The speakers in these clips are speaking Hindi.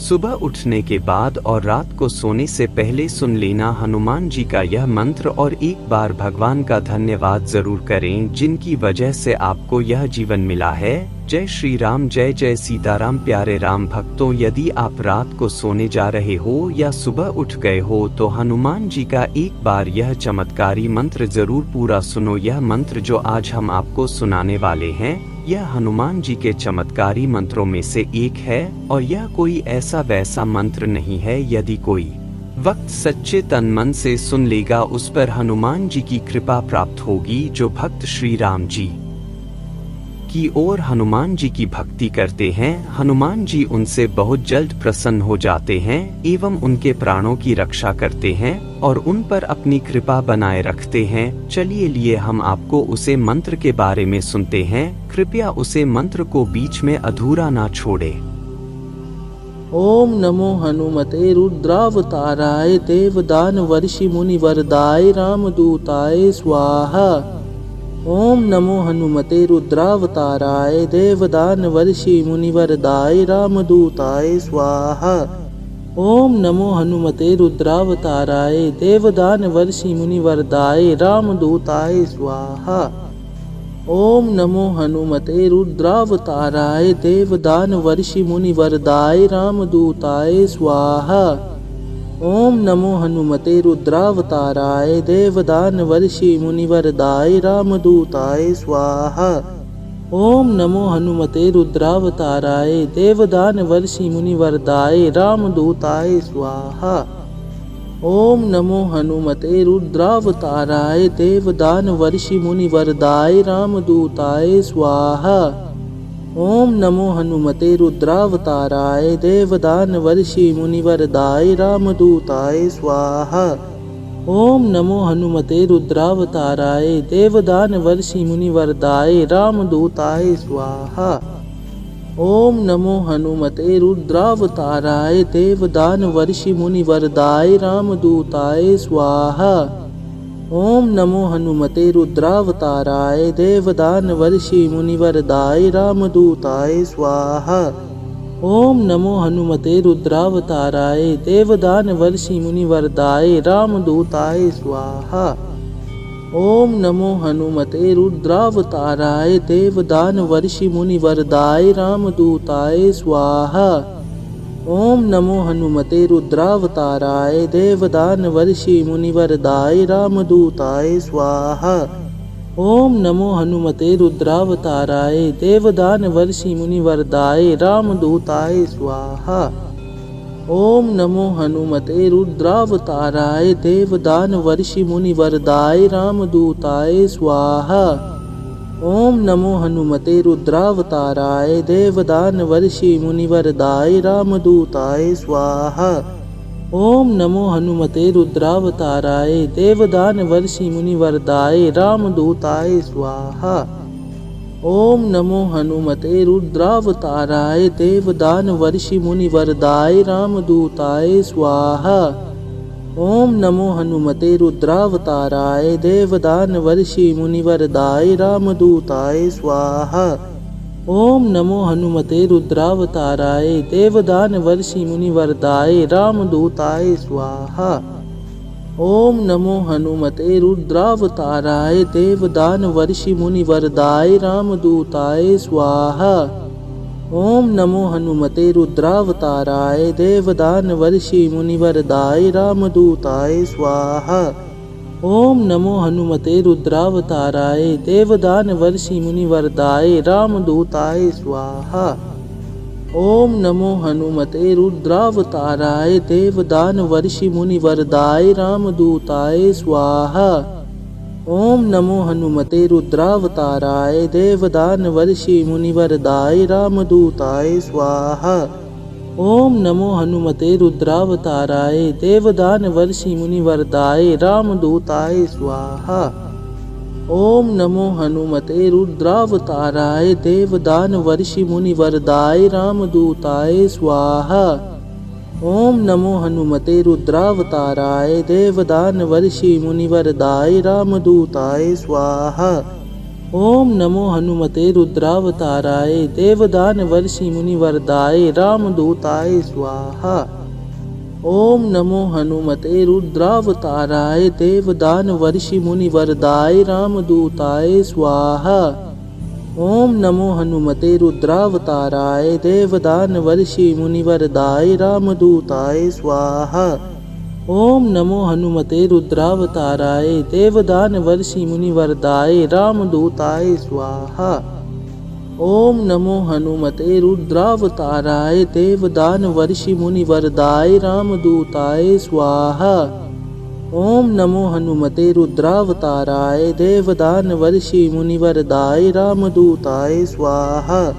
सुबह उठने के बाद और रात को सोने से पहले सुन लेना हनुमान जी का यह मंत्र और एक बार भगवान का धन्यवाद जरूर करें जिनकी वजह से आपको यह जीवन मिला है। जय श्री राम, जय जय सीताराम। प्यारे राम भक्तों, यदि आप रात को सोने जा रहे हो या सुबह उठ गए हो तो हनुमान जी का एक बार यह चमत्कारी मंत्र जरूर पूरा सुनो। यह मंत्र जो आज हम आपको सुनाने वाले हैं यह हनुमान जी के चमत्कारी मंत्रों में से एक है और यह कोई ऐसा वैसा मंत्र नहीं है। यदि कोई वक्त सच्चे तन मन से सुन लेगा उस पर हनुमान जी की कृपा प्राप्त होगी। जो भक्त श्री राम जी की ओर हनुमान जी की भक्ति करते हैं, हनुमान जी उनसे बहुत जल्द प्रसन्न हो जाते हैं एवं उनके प्राणों की रक्षा करते हैं और उन पर अपनी कृपा बनाए रखते हैं। चलिए लिए हम आपको उसे मंत्र के बारे में सुनते हैं। कृपया उसे मंत्र को बीच में अधूरा ना छोड़े। ओम नमो हनुमते रुद्रावताराय देवदानवर्षि मुनिवरदाय रामदूताय स्वाहा। ओम नमो हनुमते रुद्रावताराय देवदानवर्षि मुनिवरदाय रामदूताय स्वाहा। ओम नमो हनुमते रुद्रावताराय देवदानवर्षि मुनिवरदाय रामदूताय स्वाहा। ओम नमो हनुमते रुद्रावताराय देवदानवर्षि मुनिवरदाय रामदूताय स्वाहा। ओम नमो हनुमते रुद्रावताराय देवदानवर्षि मुनिवरदाय रामदूताय स्वाहा। ओम नमो हनुमते रुद्रावताराय देवदानवर्षि मुनिवरदाय रामदूताय स्वाहा। ओम नमो हनुमते रुद्रावताराय देवदानवर्षि मुनिवरदाय रामदूताय स्वाहा। ओम नमो हनुमते रुद्रावताराय देवदानवर्षि मुनिवरदाय रामदूताय स्वाहा। ओम नमो हनुमते रुद्रावताराय देवदानवर्षि मुनिवरदाय रामदूताय स्वाहा। ओम नमो हनुमते रुद्रावताराय देवदानवर्षि मुनिवरदाय रामदूताय स्वाहा। ओम नमो हनुमते रुद्रावताराय देवदानवर्षि मुनिवरदाय रामदूताय स्वाहा। ओम नमो हनुमते रुद्रावताराय देवदानवर्षि मुनिवरदाय रामदूताय स्वाहा। ओम नमो हनुमते रुद्रावताराय देवदानवर्षि मुनिवरदाय रामदूताय स्वाहा। ओम नमो हनुमते रुद्रावताराय देवदानवर्षि मुनिवरदाय रामदूताय स्वाहा। ओम नमो हनुमते रुद्रावताराय देवदानवर्षि मुनिवरदाय रामदूताय स्वाहा। ओम नमो हनुमते रुद्रावताराय देवदानवर्षि मुनिवरदाय रामदूताय स्वाहा। ओम नमो हनुमते रुद्रावताराय देवदानवर्षि मुनिवरदाय रामदूताय स्वाहा। ओम नमो हनुमते रुद्रावताराय देवदानवर्षि मुनिवरदाय रामदूताय स्वाहा। ओम नमो हनुमते रुद्रावताराय देवदानवर्षि मुनिवरदाय रामदूताय स्वाहा। ओम नमो हनुमते रुद्रावताराय देवदानवर्षि मुनिवरदाय रामदूताय स्वाहा। ओम नमो हनुमते रुद्रावताराय देवदानवर्षि मुनिवरदाय रामदूताय स्वाहा। ओम नमो हनुमते रुद्रावताराय देवदानवर्षि मुनिवरदाय रामदूताय स्वाहा। ओम नमो हनुमते रुद्रावताराय देवदानवर्षि मुनिवरदाय रामदूताय स्वाहा। ओम नमो हनुमते रुद्रावताराय देवदानवर्षि मुनिवरदाय रामदूताय स्वाहा। ओम नमो हनुमते रुद्रावताराय देवदानवर्षि मुनिवरदाय रामदूताय स्वाहा। ओम नमो हनुमते रुद्रावताराय देवदानवर्षि मुनिवरदाय रामदूताय स्वाहा। ओम नमो हनुमते रुद्रावताराय देवदानवर्षि मुनिवरदाय रामदूताय स्वाहा। ओम नमो हनुमते रुद्रावताराय देवदानवर्षि मुनिवरदाय रामदूताय स्वाहा। ओम नमो हनुमते रुद्रावताराय देवदानवर्षि मुनिवरदाय रामदूताय स्वाहा। ओम नमो हनुमते रुद्रावताराय देवदान वर्षि मुनिवरदाय रामदूताय स्वाहा। ओम नमो हनुमते रुद्रावताराय देवदान वर्षि मुनिवरदाय रामदूताय स्वाहा। ओम नमो हनुमते रुद्रावताराय देवदान वर्षि मुनिवरदाय रामदूताय स्वाहा। ओम नमो हनुमते रुद्रावताराय देवदान वर्षि मुनिवरदाय रामदूताय स्वाहा। ओम नमो हनुमते रुद्रावताराय देवदान वर्षि मुनिवरदाय रामदूताय स्वाहा। ओम नमो हनुमते रुद्रावताराय देवदान वर्षि मुनिवरदाय रामदूताय स्वाहा।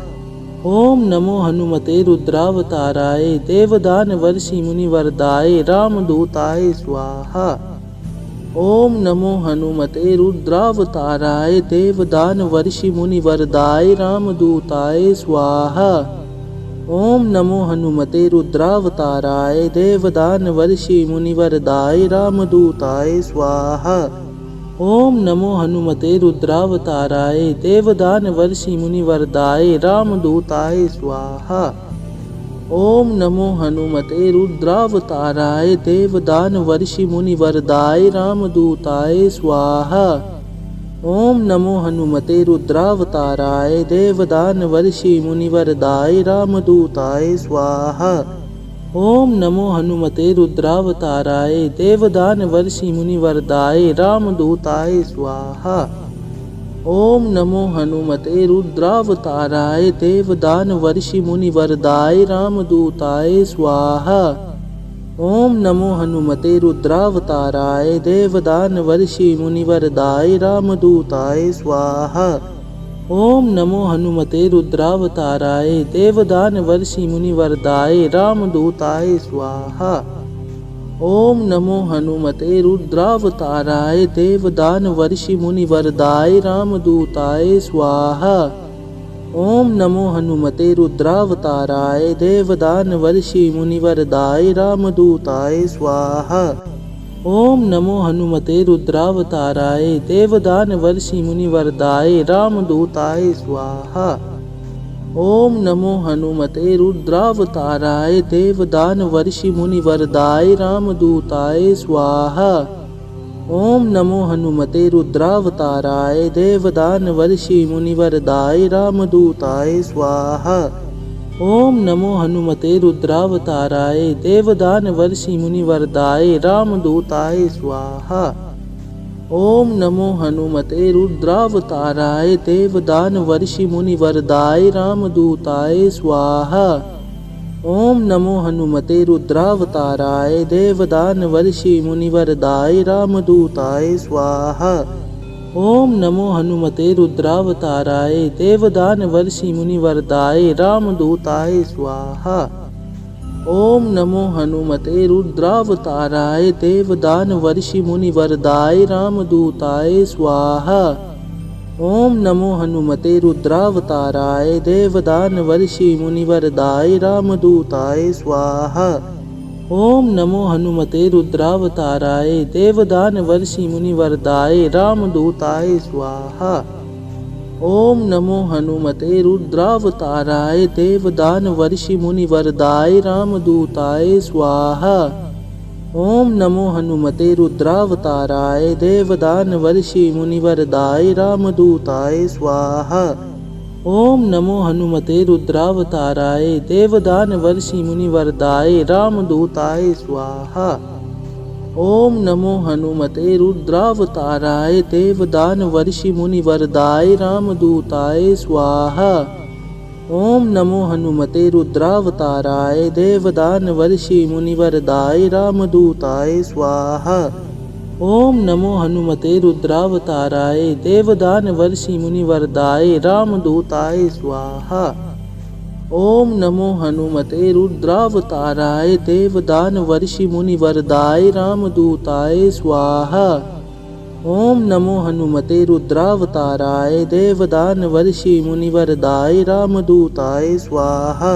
ओम नमो हनुमते रुद्रावताराय देवदान वर्षि मुनिवरदाय रामदूताय स्वाहा। ओम नमो हनुमते रुद्रावताराय देवदान वर्षि मुनिवरदाय रामदूताय स्वाहा। ओम नमो हनुमते रुद्रावताराय देवदान वर्षि मुनिवरदाय रामदूताय स्वाहा। ओम नमो हनुमते रुद्रावताराय देवदान वर्षि मुनिवरदाय रामदूताय स्वाहा। ओम नमो हनुमते रुद्रावताराय देवदान वर्षि मुनिवरदाय रामदूताय स्वाहा। ओम नमो हनुमते रुद्रावताराय देवदान वर्षि मुनिवरदाय रामदूताय स्वाहा। ओम नमो हनुमते रुद्रावताराय देवदान वर्षि मुनिवरदाय रामदूताय स्वाहा। ओम नमो हनुमते रुद्रावताराय देवदान वर्षि मुनिवरदाय रामदूताय स्वाहा। ओम नमो हनुमते रुद्रावताराय देवदान वर्षि मुनिवरदाय रामदूताय स्वाहा। ओम नमो हनुमते रुद्रावताराय देवदान वर्षि मुनिवरदाय रामदूताय स्वाहा। ओम नमो हनुमते रुद्रावताराय देवदान वर्षि मुनिवरदाय रामदूताय स्वाहा। ओम नमो हनुमते रुद्रावताराय देवदान वर्षि मुनिवरदाय रामदूताय स्वाहा। ओम नमो हनुमते रुद्रावताराय देवदान वर्षि मुनिवरदाय रामदूताय स्वाहा। ओम नमो हनुमते रुद्रावताराय देवदान वर्षि मुनिवरदाय रामदूताय स्वाहा। ओम नमो हनुमते रुद्रावताराय देवदान वर्षि मुनिवरदाय रामदूताय स्वाहा। ओम नमो हनुमते रुद्रावताराय देवदान वर्षि मुनिवरदाय रामदूताय स्वाहा। ओम नमो हनुमते रुद्रावताराय देवदान वर्षि मुनिवरदाय रामदूताय स्वाहा। ओम नमो हनुमते रुद्रावताराय देवदान वर्षि मुनिवरदाय रामदूताय स्वाहा। ओम नमो हनुमते रुद्रावताराय देवदान वर्षि मुनिवरदाय रामदूताय स्वाहा। ओम नमो हनुमते रुद्रावताराय देवदान वर्षि मुनिवरदाय रामदूताय स्वाहा। ओम नमो हनुमते रुद्रावताराय देवदान वर्षि मुनिवरदाय रामदूताय स्वाहा। ओम नमो हनुमते रुद्रावताराय देवदान वर्षि मुनिवरदाय रामदूताय स्वाहा। ओम नमो हनुमते रुद्रावताराय देवदान वर्षि मुनिवरदाय रामदूताय स्वाहा। ओम नमो हनुमते रुद्रावताराय देवदान वर्षि मुनिवरदाय रामदूताय स्वाहा। ओम नमो हनुमते रुद्रावताराय देवदान वर्षि मुनिवरदाय रामदूताय स्वाहा। ओम नमो हनुमते रुद्रावताराय देवदान वर्षि मुनिवरदाय रामदूताय स्वाहा। ओम नमो हनुमते रुद्रावताराय देवदान वर्षि मुनिवरदाय रामदूताय स्वाहा। ओम नमो हनुमते रुद्रावताराय देवदान वर्षि मुनिवरदाय रामदूताय स्वाहा। ओम नमो हनुमते रुद्रावताराय देवदान वर्षि मुनिवरदाय रामदूताय स्वाहा। ओम नमो हनुमते रुद्रावताराय देवदान वर्षि मुनिवरदाय रामदूताय स्वाहा।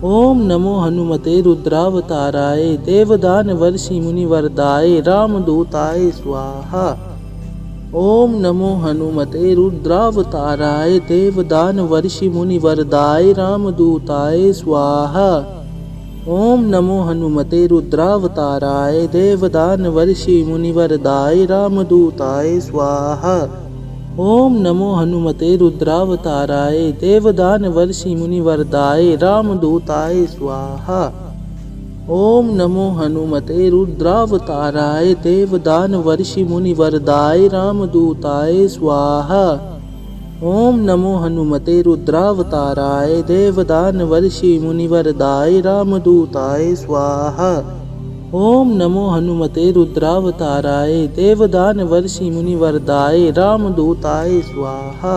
ओम नमो हनुमते रुद्रावताराय देवदान वर्षि मुनिवरदाय रामदूताय स्वाहा। ओम नमो हनुमते रुद्रावताराय देवदानवर्षि मुनिवरदाय रामदूताय स्वाहा। ओम नमो हनुमते रुद्रावताराय देवदानवर्षि मुनिवरदाय रामदूताय स्वाहा। ओम नमो हनुमते रुद्रावताराय देवदानवर्षि मुनिवरदाय रामदूताय स्वाहा। ओम नमो हनुमते रुद्रावताराय देवदानवर्षि मुनिवरदाय रामदूताय स्वाहा। ओम नमो हनुमते रुद्रावताराय देवदानवर्षि मुनिवरदाय रामदूताय स्वाहा। ओम नमो हनुमते रुद्रावताराय देवदानवर्षि मुनिवरदाय रामदूताय स्वाहा।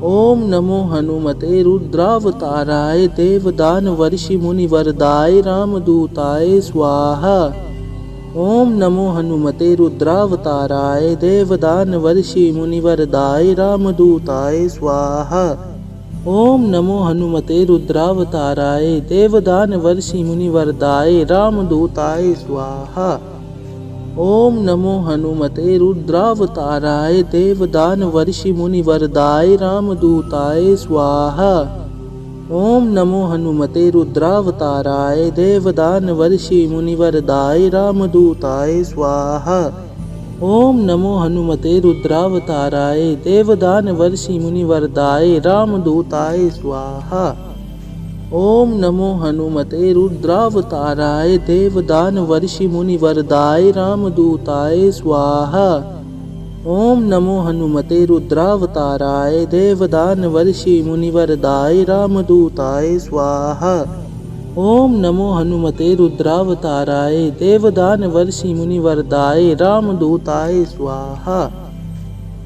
ओम नमो हनुमते रुद्रावताराय देवदानवर्षि मुनिवरदाय रामदूताय स्वाहा। ओम नमो हनुमते रुद्रावताराय देवदानवर्षि मुनिवरदाय रामदूताय स्वाहा। ओम नमो हनुमते रुद्रावताराय देवदानवर्षि मुनिवरदाय रामदूताय स्वाहा। ओम नमो हनुमते रुद्रावताराय देवदानवर्षि मुनिवरदाय रामदूताय स्वाहा। ओम नमो हनुमते रुद्रावताराय देवदानवर्षि मुनिवरदाय रामदूताय स्वाहा। ओम नमो हनुमते रुद्रावताराय देवदानवर्षि मुनिवरदाय रामदूताय स्वाहा। ओम नमो हनुमते रुद्रावताराय देवदानवर्षि मुनिवरदाय रामदूताय स्वाहा। ओम नमो हनुमते रुद्रावताराय देवदानवर्षि मुनिवरदाय रामदूताय स्वाहा। ओम नमो हनुमते रुद्रावताराय देवदानवर्षि मुनिवरदाय रामदूताय स्वाहा।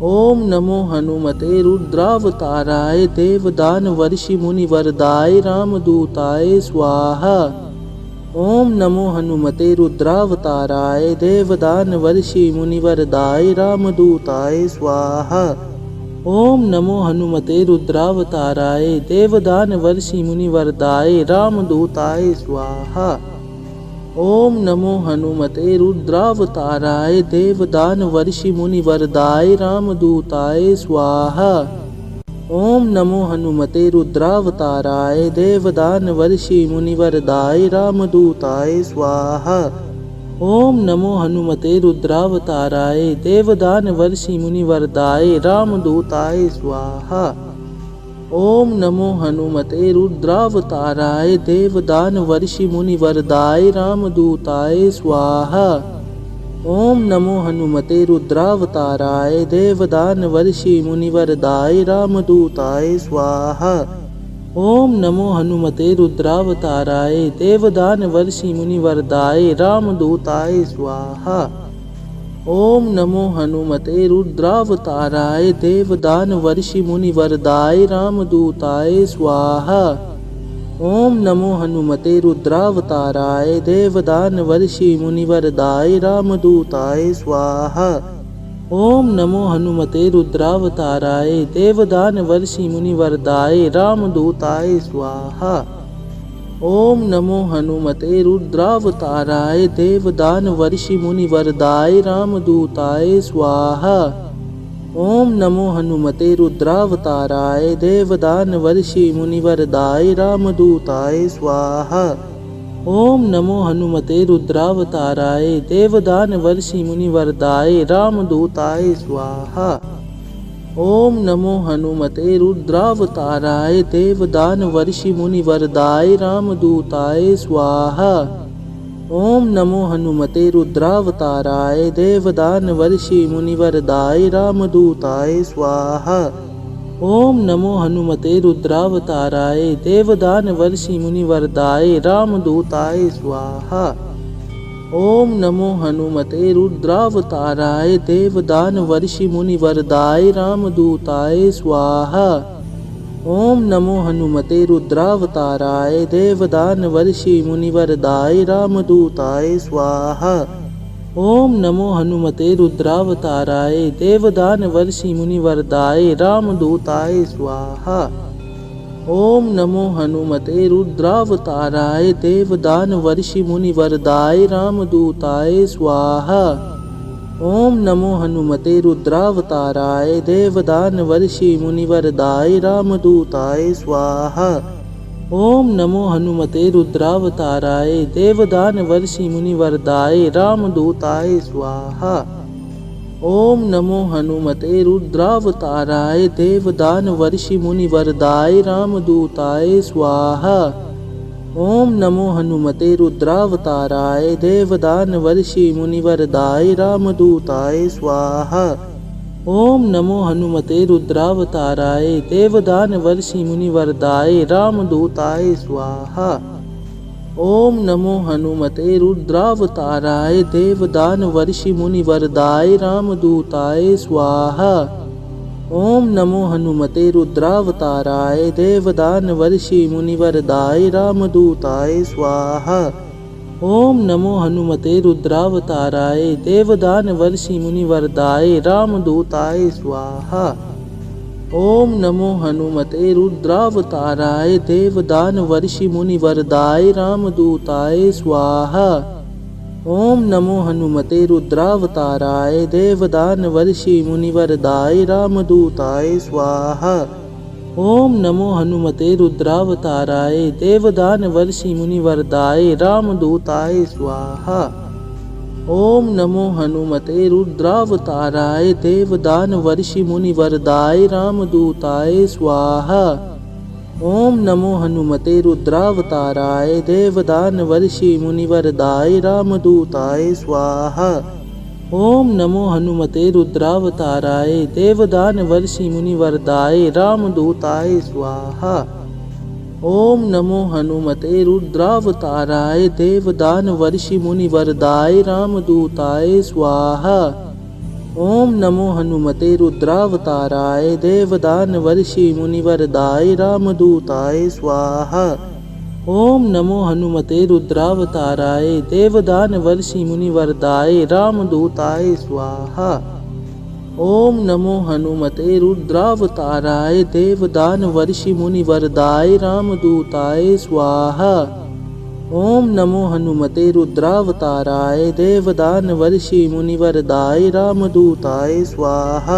ओम नमो हनुमते रुद्रावताराय देवदानवर्षि मुनिवरदाय रामदूताय स्वाहा। ओम नमो हनुमते रुद्रावताराय देवदानवर्षि मुनिवरदाय रामदूताय स्वाहा। ओम नमो हनुमते रुद्रावताराय देवदानवर्षि मुनिवरदाय रामदूताय स्वाहा। ओम नमो हनुमते रुद्रावताराय देवदानवर्षि मुनिवरदाय रामदूताय स्वाहा। ओम नमो हनुमते रुद्रावताराय देवदानवर्षि मुनिवरदाय रामदूताय स्वाहा। ओम नमो हनुमते रुद्रावताराय देवदानवर्षि मुनिवरदाय रामदूताय स्वाहा। ओम नमो हनुमते रुद्रावताराय देवदानवर्षि मुनिवरदाय रामदूताय स्वाहा। ओम नमो हनुमते रुद्रावताराय देवदानवर्षि मुनिवरदाय रामदूताय स्वाहा। ओम नमो हनुमते रुद्रावताराय देवदानवर्षि मुनिवरदाय रामदूताय स्वाहा। ओम नमो हनुमते रुद्रावताराय देवदानवर्षि मुनिवरदाय रामदूताय स्वाहा। ओम नमो हनुमते रुद्रावताराय देवदानवर्षि मुनिवरदाय रामदूताय स्वाहा। ओम नमो हनुमते रुद्रावताराय देवदानवर्षि मुनिवरदाय रामदूताय स्वाहा। ओम नमो हनुमते रुद्रावताराय देवदानवर्षि मुनिवरदाय रामदूताय स्वाहा। ओम नमो हनुमते रुद्रावताराय देवदानवर्षि मुनिवरदाय रामदूताय स्वाहा। ओम नमो हनुमते रुद्रावताराय देवदानवर्षि मुनिवरदाय रामदूताय स्वाहा। ओम नमो हनुमते रुद्रावताराय देवदानवर्षि मुनिवरदाय रामदूताय स्वाहा। ओम नमो हनुमते रुद्रावताराय देवदानवर्षि मुनिवरदाय रामदूताय स्वाहा। ओम नमो हनुमते रुद्रावताराय देवदानवर्षि मुनिवरदाय रामदूताय स्वाहा। ओम नमो हनुमते रुद्रावताराय देवदानवर्षि मुनिवरदाय रामदूताय स्वाहा। ओम नमो हनुमते रुद्रावताराय देवदानवर्षि मुनिवरदाय रामदूताय स्वाहा। ओम नमो हनुमते रुद्रावताराय देवदानवर्षि मुनिवरदाय रामदूताय स्वाहा। ओम नमो हनुमते रुद्रावताराय देवदानवर्षि मुनिवरदाय रामदूताय स्वाहा। ओम नमो हनुमते रुद्रावताराय देवदानवर्षि मुनिवरदाय रामदूताय स्वाहा। ओम नमो हनुमते रुद्रावताराय देवदानवर्षि मुनिवरदाय रामदूताय स्वाहा। ओम नमो हनुमते रुद्रावताराय देवदानवर्षि मुनिवरदाय रामदूताय स्वाहा। ओम नमो हनुमते रुद्रावताराय देवदानवर्षि मुनिवरदाय रामदूताय स्वाहा। ओम नमो हनुमते रुद्रावताराय देवदानवर्षि मुनिवरदाय रामदूताय स्वाहा। ओम नमो हनुमते रुद्रावताराय देवदानवर्षि मुनिवरदाय रामदूताय स्वाहा। ओम नमो हनुमते रुद्रावताराय देवदानवर्षि मुनिवरदाय रामदूताय स्वाहा। ओम नमो हनुमते रुद्रावताराय देवदानवर्षि मुनिवरदाय रामदूताय स्वाहा। ओम नमो हनुमते रुद्रावताराय देवदानवर्षि मुनिवरदाय रामदूताय स्वाहा। ओम नमो हनुमते रुद्रावताराय देवदानवर्षि मुनिवरदाय रामदूताय स्वाहा। ओम नमो हनुमते रुद्रावताराय देवदानवर्षि मुनिवरदाय रामदूताय स्वाहा। ओम नमो हनुमते रुद्रावताराय देवदानवर्षि मुनिवरदाय रामदूताय स्वाहा। ओम नमो हनुमते रुद्रावताराय देवदानवर्षि मुनिवरदाय रामदूताय स्वाहा। ओम नमो हनुमते रुद्रावताराय देवदानवर्षि मुनिवरदाय रामदूताय स्वाहा। ओम नमो हनुमते रुद्रावताराय देवदानवर्षि मुनिवरदाय रामदूताय स्वाहा। ओम नमो हनुमते रुद्रावताराय देवदानवर्षि मुनिवरदाय रामदूताय स्वाहा। ओम नमो हनुमते रुद्रावताराय देवदानवर्षि मुनिवरदाय रामदूताय स्वाहा। ओम नमो हनुमते रुद्रावताराय देवदानवर्षि मुनिवरदाय रामदूताय स्वाहा। ओम नमो हनुमते रुद्रावताराय देवदानवर्षि मुनिवरदाय रामदूताय स्वाहा।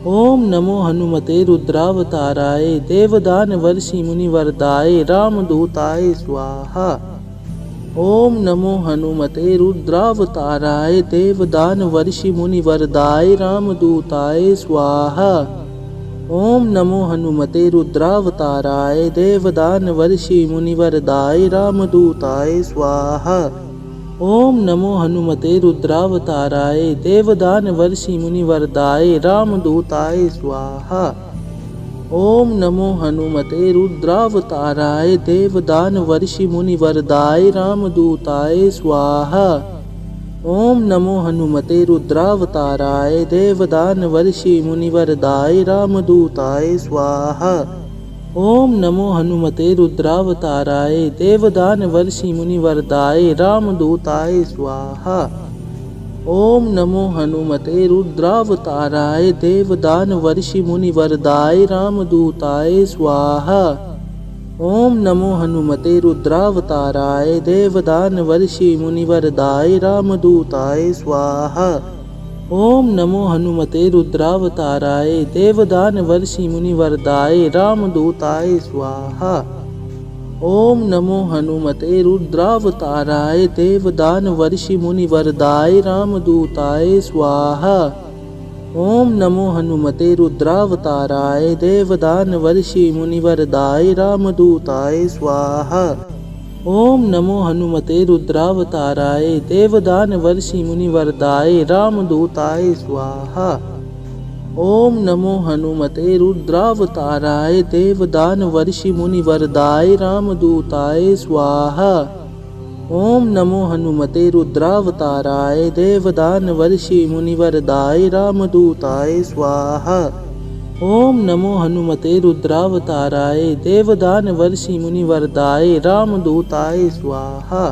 ओम नमो हनुमते रुद्रावताराय देवदानवर्षि मुनिवरदाय रामदूताय स्वाहा। ओम नमो हनुमते रुद्रावताराय देवदानवर्षि मुनिवरदाय रामदूताय स्वाहा। ओम नमो हनुमते रुद्रावताराय देवदानवर्षि मुनिवरदाय रामदूताय स्वाहा। ओम नमो हनुमते रुद्रावताराय देवदानवर्षि मुनिवरदाय रामदूताय स्वाहा। ओम नमो हनुमते रुद्रावताराय देवदानवर्षि मुनिवरदाय रामदूताय स्वाहा। ओम नमो हनुमते रुद्रावताराय देवदानवर्षि मुनिवरदाय रामदूताय स्वाहा। ओम नमो हनुमते रुद्रावताराय देवदानवर्षि मुनिवरदाय रामदूताय स्वाहा। ओम नमो हनुमते रुद्रावताराय देवदानवर्षि मुनिवरदाय रामदूताय स्वाहा। ओम नमो हनुमते रुद्रावताराय देवदानवर्षि मुनिवरदाय रामदूताय स्वाहा। ओम नमो हनुमते रुद्रावताराय देवदानवर्षि मुनिवरदाय रामदूताय स्वाहा। ओम नमो हनुमते रुद्रावताराय देवदानवर्षि मुनिवरदाय रामदूताय स्वाहा। ओम नमो हनुमते रुद्रावताराय देवदानवर्षि मुनिवरदाय रामदूताय स्वाहा। ओम नमो हनुमते रुद्रावताराय देवदानवर्षि मुनिवरदाय रामदूताय स्वाहा। ओम नमो हनुमते रुद्रावताराय देवदानवर्षि मुनिवरदाय रामदूताय स्वाहा। ओम नमो हनुमते रुद्रावताराय देवदानवर्षि मुनिवरदाय रामदूताय स्वाहा। ओम नमो हनुमते रुद्रावताराय देवदानवर्षि मुनिवरदाय रामदूताय स्वाहा।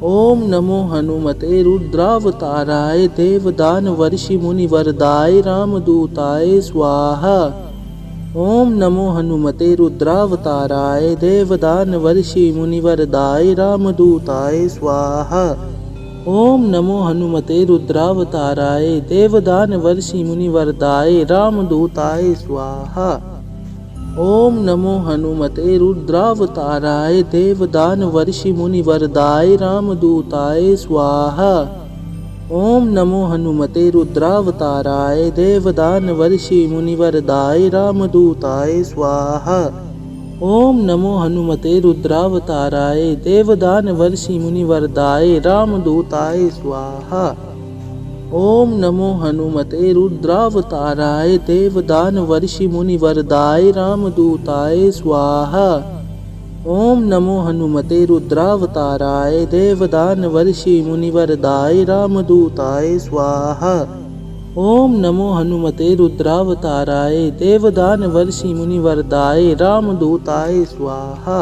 ओम नमो हनुमते रुद्रावताराय देवदानवर्षि मुनिवरदाय रामदूताय स्वाहा। ओम नमो हनुमते रुद्रावताराय देवदानवर्षि मुनिवरदाय रामदूताय स्वाहा। ओम नमो हनुमते रुद्रावताराय देवदानवर्षि मुनिवरदाय रामदूताय स्वाहा। ओम नमो हनुमते रुद्रावताराय देवदानवर्षि मुनिवरदाय रामदूताय स्वाहा। ओम नमो हनुमते रुद्रावताराय देवदानवर्षि मुनिवरदाय रामदूताय स्वाहा। ओम नमो हनुमते रुद्रावताराय देवदानवर्षि मुनिवरदाय रामदूताय स्वाहा। ओम नमो हनुमते रुद्रावताराय देवदानवर्षि मुनिवरदाय रामदूताय स्वाहा। ओम नमो हनुमते रुद्रावताराय देवदानवर्षि मुनिवरदाय रामदूताय स्वाहा। ओम नमो हनुमते रुद्रावताराय देवदानवर्षि मुनिवरदाय रामदूताय स्वाहा।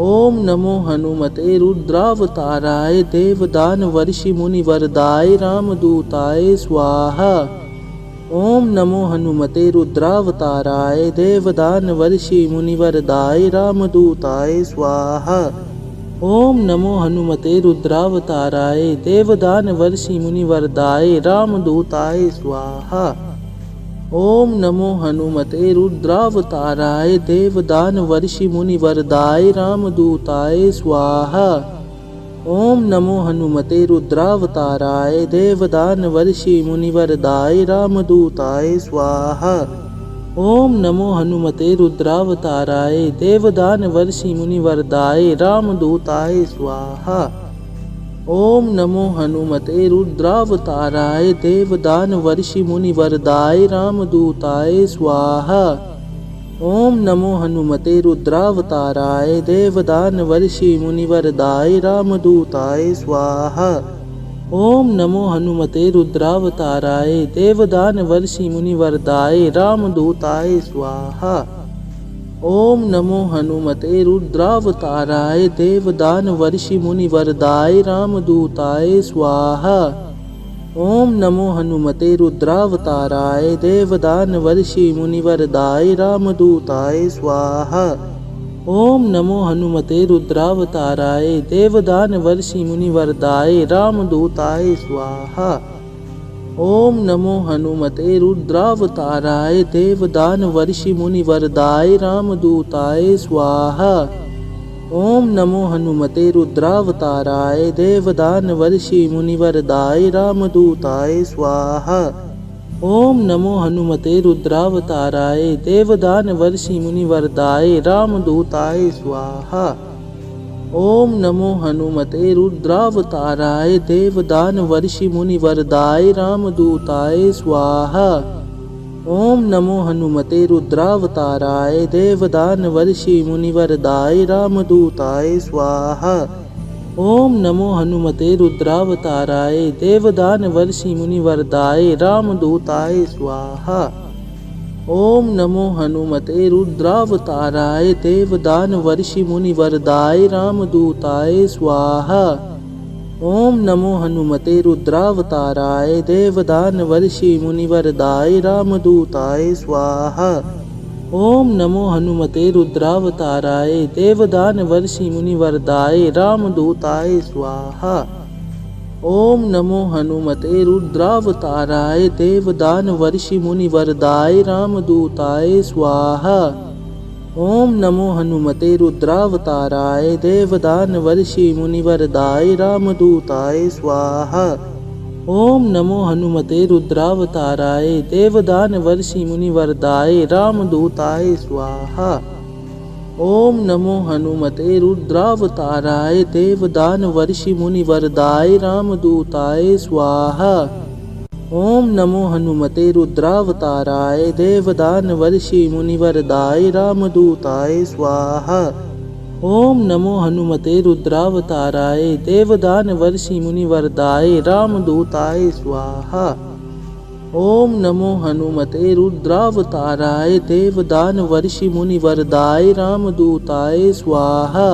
ओम नमो हनुमते रुद्रावताराय देवदानवर्षि मुनिवरदाय रामदूताय स्वाहा। ओम नमो हनुमते रुद्रावताराय देवदानवर्षि मुनिवरदाय रामदूताय स्वाहा। ओम नमो हनुमते रुद्रावताराय देवदानवर्षि मुनिवरदाय रामदूताय स्वाहा। ओम नमो हनुमते रुद्रावताराय देवदानवर्षि मुनिवरदाय रामदूताय स्वाहा। ओम नमो हनुमते रुद्रावताराय देवदानवर्षि मुनिवरदाय रामदूताय स्वाहा। ओम नमो हनुमते रुद्रावताराय देवदानवर्षि मुनिवरदाय रामदूताय स्वाहा। ओम नमो हनुमते रुद्रावताराय देवदानवर्षि मुनिवरदाय रामदूताय स्वाहा। ओम नमो हनुमते रुद्रावताराय देवदानवर्षि मुनिवरदाय रामदूताय स्वाहा। ओम नमो हनुमते रुद्रावताराय देवदानवर्षि मुनिवरदाय रामदूताय स्वाहा। ओम नमो हनुमते रुद्रावताराय देवदानवर्षि मुनिवरदाय रामदूताय स्वाहा। ओम नमो हनुमते रुद्रावताराय देवदानवर्षि मुनिवरदाय रामदूताय स्वाहा। ओम नमो हनुमते रुद्रावताराय देवदानवर्षि मुनिवरदाय रामदूताय स्वाहा। ओम नमो हनुमते रुद्रावताराय देवदानवर्षि मुनिवरदाय रामदूताय स्वाहा। ओम नमो हनुमते रुद्रावताराय देवदानवर्षि मुनिवरदाय रामदूताय स्वाहा। ओम नमो हनुमते रुद्रावताराय देवदानवर्षि मुनिवरदाय रामदूताय स्वाहा। ओम नमो हनुमते रुद्रावताराय देवदानवर्षि मुनिवरदाय रामदूताय स्वाहा। ओम नमो हनुमते रुद्रावताराय देवदानवर्षि मुनिवरदाय रामदूताय स्वाहा। ओम नमो हनुमते रुद्रावताराय देवदानवर्षि मुनिवरदाय रामदूताय स्वाहा। ओम नमो हनुमते रुद्रावताराय देवदानवर्षि मुनिवरदाय रामदूताय स्वाहा। ओम नमो हनुमते रुद्रावताराय देवदानवर्षि मुनिवरदाय रामदूताय स्वाहा। ओम नमो हनुमते रुद्रावताराय देवदानवर्षि मुनिवरदाय रामदूताय स्वाहा। ओम नमो हनुमते रुद्रावताराय देवदानवर्षि मुनिवरदाय रामदूताय स्वाहा। ओम नमो हनुमते रुद्रावताराय देवदानवर्षि मुनिवरदाय रामदूताय स्वाहा। ओम नमो हनुमते रुद्रावताराय देवदानवर्षि मुनिवरदाय रामदूताय स्वाहा। ओम नमो हनुमते रुद्रावताराय देवदानवर्षि मुनिवरदाय रामदूताय स्वाहा। ओम नमो हनुमते रुद्रावताराय देवदानवर्षि मुनिवरदाय रामदूताय स्वाहा। ओम नमो हनुमते रुद्रावताराय देवदानवर्षि मुनिवरदाय रामदूताय स्वाहा। ओम नमो हनुमते रुद्रावताराय देवदानवर्षि मुनिवरदाय रामदूताय स्वाहा।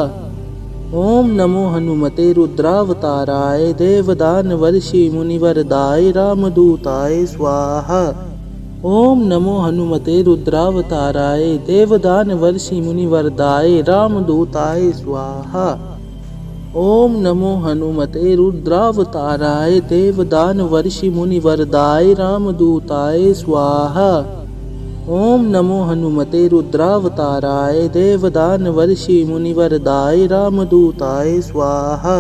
ओम नमो हनुमते रुद्रावताराय देवदानवर्षि मुनिवरदाय रामदूताय स्वाहा। ओम नमो हनुमते रुद्रावताराय देवदानवर्षि मुनिवरदाय रामदूताय स्वाहा। ओम नमो हनुमते रुद्रावताराय देवदानवर्षि मुनिवरदाय रामदूताय स्वाहा। ओम नमो हनुमते रुद्रावताराय देवदानवर्षि मुनिवरदाय रामदूताय स्वाहा।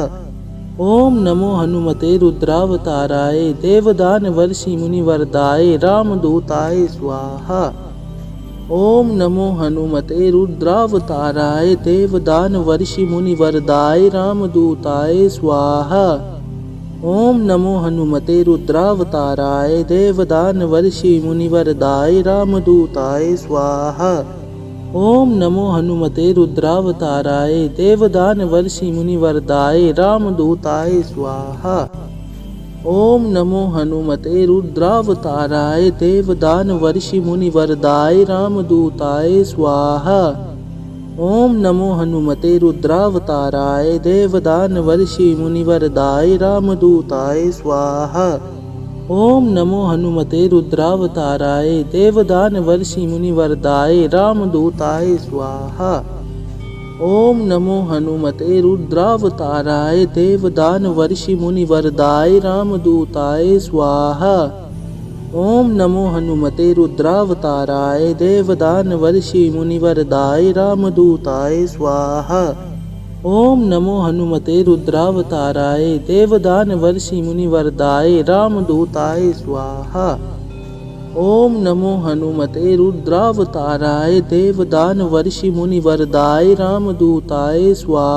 ओम नमो हनुमते रुद्रावताराय देवदानवर्षि मुनिवरदाय रामदूताय स्वाहा। ओम नमो हनुमते रुद्रावताराय देवदानवर्षि मुनिवरदाय रामदूताय स्वाहा। ओम नमो हनुमते रुद्रावताराय देवदानवर्षि मुनिवरदाय रामदूताय स्वाहा। ओम नमो हनुमते रुद्रावताराय देवदानवर्षि मुनिवरदाय रामदूताय स्वाहा। ओम नमो हनुमते रुद्रावताराय देवदानवर्षि मुनिवरदाय रामदूताय स्वाहा। ओम नमो हनुमते रुद्रावताराय देवदानवर्षि मुनिवरदाय रामदूताय स्वाहा। ओम नमो हनुमते रुद्रावताराय देवदानवर्षि मुनिवरदाय रामदूताय स्वाहा। ओम नमो हनुमते रुद्रावताराय देवदानवर्षि मुनिवरदाय रामदूताय स्वाहा। ओम नमो हनुमते रुद्रावताराय देवदानवर्षि मुनिवरदाय रामदूताय स्वाहा। ओम नमो हनुमते रुद्रावताराय देवदानवर्षि मुनिवरदाय रामदूताय स्वाहा। ओम नमो हनुमते रुद्रावताराय देवदानवर्षि मुनिवरदाय रामदूताय स्वाहा।